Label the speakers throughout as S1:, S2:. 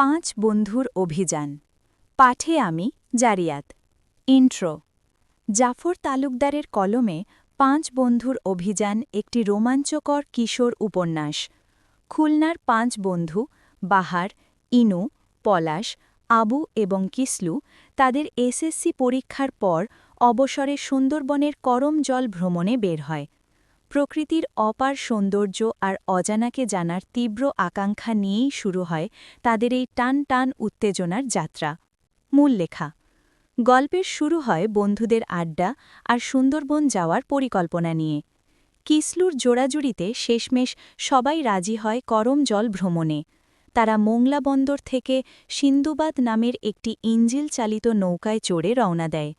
S1: পাঁচ বন্ধুর অভিযান পাঠে আমি জারিয়াত। ইন্ট্রো। জাফর তালুকদারের কলমে পাঁচ বন্ধুর অভিযান একটি রোমাঞ্চকর কিশোর উপন্যাস। খুলনার পাঁচ বন্ধু বাহার, ইনু, পলাশ, আবু এবং কিসলু তাদের এসএসসি পরীক্ষার পর অবসরে সুন্দরবনের করমজল ভ্রমণে বের হয়। প্রকৃতির অপার সৌন্দর্য আর অজানাকে জানার তীব্র আকাঙ্ক্ষা নিয়েই শুরু হয় তাদের এই টান টান উত্তেজনার যাত্রা। মূল লেখা। গল্পের শুরু হয় বন্ধুদের আড্ডা আর সুন্দরবন যাওয়ার পরিকল্পনা নিয়ে। কিসলুর জোড়াজুড়িতে শেষমেশ সবাই রাজি হয় করমজল ভ্রমণে। তারা মোংলা বন্দর থেকে সিন্দুবাদ নামের একটি ইঞ্জিল চালিত নৌকায় চড়ে রওনা দেয়।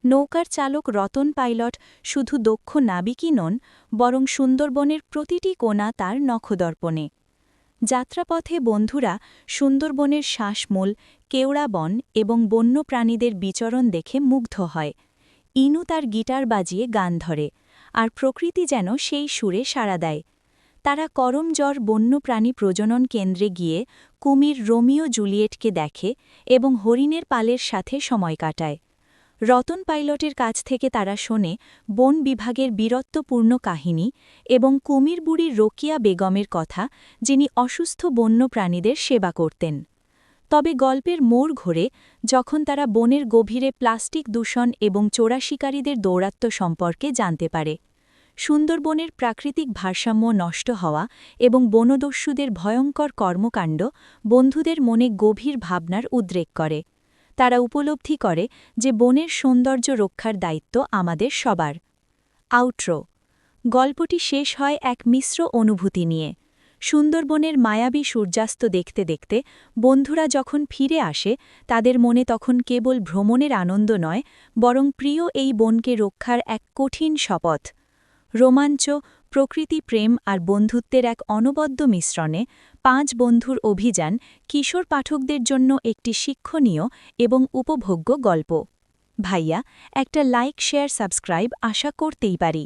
S1: নৌকার চালক রতন পাইলট শুধু দক্ষ নাবিকই নন, বরং সুন্দরবনের প্রতিটি কোণা তার নখদর্পণে। যাত্রাপথে বন্ধুরা সুন্দরবনের শ্বাসমূল, কেওড়া বন এবং বন্যপ্রাণীদের বিচরণ দেখে মুগ্ধ হয়। ইনু তার গিটার বাজিয়ে গান ধরে, আর প্রকৃতি যেন সেই সুরে সাড়া দেয়। তারা করমজর বন্যপ্রাণী প্রজনন কেন্দ্রে গিয়ে কুমির রোমিও জুলিয়েটকে দেখে এবং হরিণের পালের সাথে সময় কাটায়। রতন পাইলটের কাছ থেকে তারা শোনে বন বিভাগের বীরত্বপূর্ণ কাহিনী এবং কুমির বুড়ি রোকিয়া বেগমের কথা, যিনি অসুস্থ বন্যপ্রাণীদের সেবা করতেন। তবে গল্পের মোড় ঘোরে যখন তারা বনের গভীরে প্লাস্টিক দূষণ এবং চোরাশিকারীদের দৌরাত্ম্য সম্পর্কে জানতে পারে। সুন্দরবনের প্রাকৃতিক ভারসাম্য নষ্ট হওয়া এবং বনদস্যুদের ভয়ঙ্কর কর্মকাণ্ড বন্ধুদের মনে গভীর ভাবনার উদ্রেক করে। তারা উপলব্ধি করে যে বনের সৌন্দর্য রক্ষার দায়িত্ব আমাদের সবার। আউট্রো। গল্পটি শেষ হয় এক মিশ্র অনুভূতি নিয়ে। সুন্দরবনের মায়াবী সূর্যাস্ত দেখতে দেখতে বন্ধুরা যখন ফিরে আসে, তাদের মনে তখন কেবল ভ্রমণের আনন্দ নয়, বরং প্রিয় এই বনকে রক্ষার এক কঠিন শপথ। রোমাঞ্চ, প্রকৃতি প্রেম আর বন্ধুত্বের এক অনবদ্য মিশ্রণে পাঁচ বন্ধুর অভিযান কিশোর পাঠকদের জন্য একটি শিক্ষণীয় এবং উপভোগ্য গল্প। ভাইয়া, একটা লাইক, শেয়ার, সাবস্ক্রাইব আশা করতেই পারি।